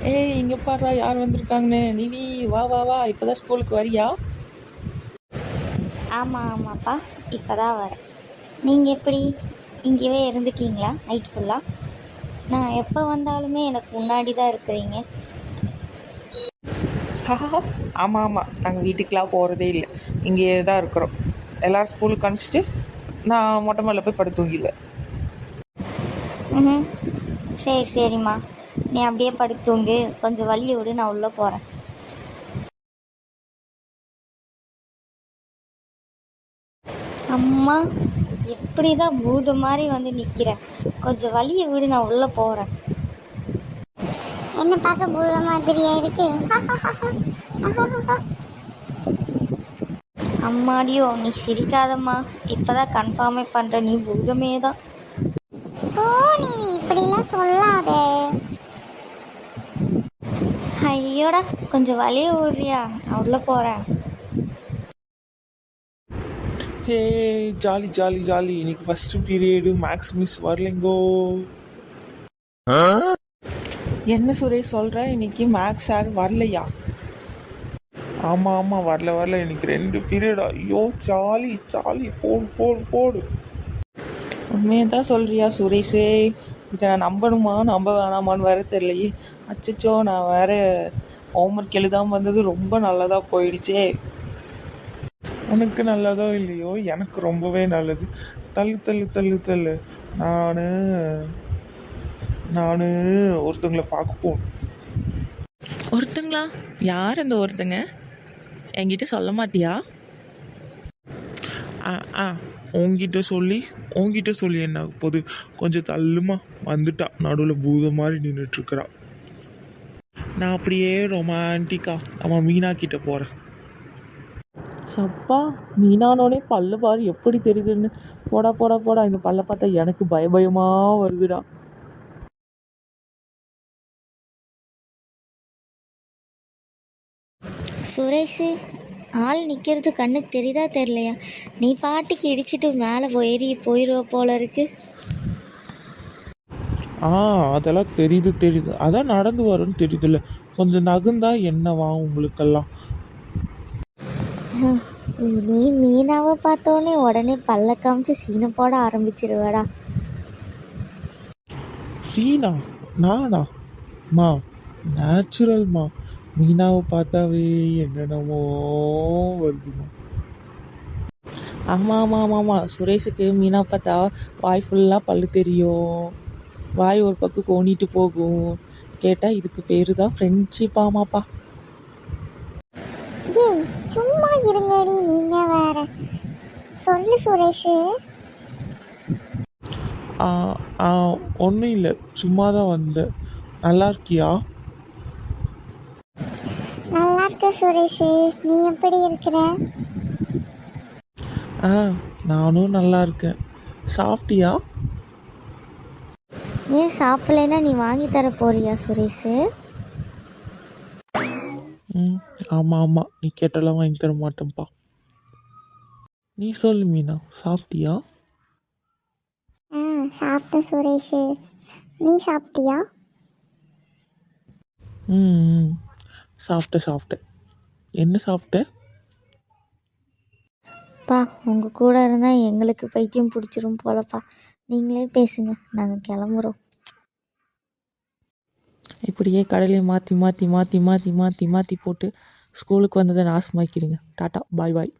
ஏய் இங்கே பாடுறா யார் வந்திருக்காங்கன்னு. நிவி வா வா வா, இப்போதான் ஸ்கூலுக்கு வரியா? ஆமாம் ஆமாப்பா, இப்போ தான் வரேன். நீங்கள் எப்படி இங்கேயே இருந்துட்டீங்களா நைட் ஃபுல்லாக? நான் எப்போ வந்தாலுமே எனக்கு முன்னாடி தான் இருக்கிறீங்க. ஆமாம் ஆமாம், நாங்கள் வீட்டுக்கெலாம் போகிறதே இல்லை, இங்கேயே தான் இருக்கிறோம். எல்லோரும் ஸ்கூலுக்கு அனுப்பிச்சிட்டு நான் மொட்டை மாடியில் போய் படுத்து தூங்கிடுவேன். ம், சரி சரிம்மா, நீ அப்படியே படுத்து தூங்கு. கொஞ்சம் வலியை விடு, நான் உள்ளே போகிறேன். அம்மா, எப்படி தான் பூதம் மாதிரி வந்து நிற்கிறேன். கொஞ்சம் வலியை விடு, நான் உள்ளே போகிறேன். என்ன பார்க்க பூத மாதிரியா இருக்கு? அம்மாடியோ, நீ சிரிக்காதம்மா. இப்போதான் கன்ஃபார்மே பண்ணுற, நீ பூதமே தான். ஓ, நீ இப்படிலாம் சொல்லாதே. ஐயோடா, கொஞ்சம் வலியை விடுறியா? நான் உள்ளே போகிறேன். ஹே, ஜாலி ஜாலி ஜாலி. இன்னைக்கு ஃபர்ஸ்ட் பீரியடு மேக்ஸ் மிஸ் வரலைங்கோ. என்ன சுரேஷ் சொல்கிற, இன்னைக்கு மேக்ஸ் சார் வரலையா? ஆமாம் ஆமாம், வரல இன்னைக்கு 2 பீரியடா. ஐயோ ஜாலி ஜாலி, போடு போடு போடு. உண்மையை தான் சொல்கிறியா சுரேஷே? இதை நான் நம்பணுமா நம்ப வேணாமான்னு வேறு தெரியலையே. அச்சச்சோ, நான் வேறு ஹோம்ஒர்க் எழுதாமல் வந்தது ரொம்ப நல்லதாக போயிடுச்சே. உனக்கு நல்லதோ இல்லையோ, எனக்கு ரொம்பவே நல்லது. தள்ளு தள்ளு தள்ளு தள்ளு. நான் ஒருத்தங்களை பார்க்க போகணும். ஒருத்தங்களா? யார் அந்த ஒருத்தங்க? என்கிட்ட சொல்ல மாட்டியா? உங்ககிட்ட சொல்லி என்ன போது? கொஞ்சம் தள்ளுமா. வந்துட்டா, நடுவில் பூதம் மாதிரி நின்றுட்டுருக்குறா. நான் அப்படியே ரொமான்டிக்கா நம்ம மீனா கிட்ட போகிறேன். சப்பா, மீனானோடனே பல்ல பாரு எப்படி தெரியுதுன்னு. போடா போடா போடா, இந்த பல்ல பார்த்தா எனக்கு பயமாக வருதுடா. சுரேஷ், ஆள் நிற்கிறது கண்ணுக்கு தெரியுதா தெரியலையா? நீ பாட்டுக்கு இடிச்சிட்டு மேலே போயிடுவ போல இருக்கு. அதெல்லாம் தெரியுது. அதான் நடந்து வரும்னு தெரியுதுல்ல. கொஞ்சம் நகுந்தா என்னவா உங்களுக்கெல்லாம்? நீ மீனாவை பார்த்தோன்னே உடனே பல்ல காமிச்சு சீனை போட ஆரம்பிச்சிருவாடா. சீனா? நானா? மா, நேச்சுரல்மா. மீனாவை பார்த்தாவே என்னென்னமோ வருதுமா. ஆமாம், சுரேஷுக்கு மீனா பார்த்தா வாய் ஃபுல்லாக பல்லு தெரியும், வாய் ஒரு பக்கம் கோணிட்டு போகும். கேட்டால் இதுக்கு பேர் தான் ஃப்ரெண்ட்ஷிப். ஆமாப்பா. சும்மா இருங்கடி, நீங்க வேற. சொல்லு சுரேஷ். ஒன்றும் இல்லை, சும்மா தான் வந்தேன். நல்லா இருக்கியா? நல்லா இருக்க சுரேஷ், நீ எப்படி இருக்கிற? நானும் நல்லா இருக்கேன். சாப்பிட்டியா? ஏன் சாப்பிடலைன்னா நீ வாங்கி தர போறியா சுரேஷ்? ஆமாம், நீ கேட்டாலும் வாங்கி தர மாட்டேன்ப்பா. நீ சொல்லு மீனா, சாப்பிட்டியா? சாப்பிட்டேன் சுரேஷ், நீ சாப்பிட்டியா? சாப்பிட்டேன். என்ன சாப்பிட்ட? பா, உங்கள் கூட இருந்தால் எங்களுக்கு பைத்தியம் பிடிச்சிரும் போலப்பா. நீங்களே பேசுங்க, நாங்கள் கிளம்புறோம். இப்படியே கடையிலே மாற்றி போட்டு ஸ்கூலுக்கு வந்ததை நாசமாக்கிடுங்க. டாட்டா, பாய் பாய்.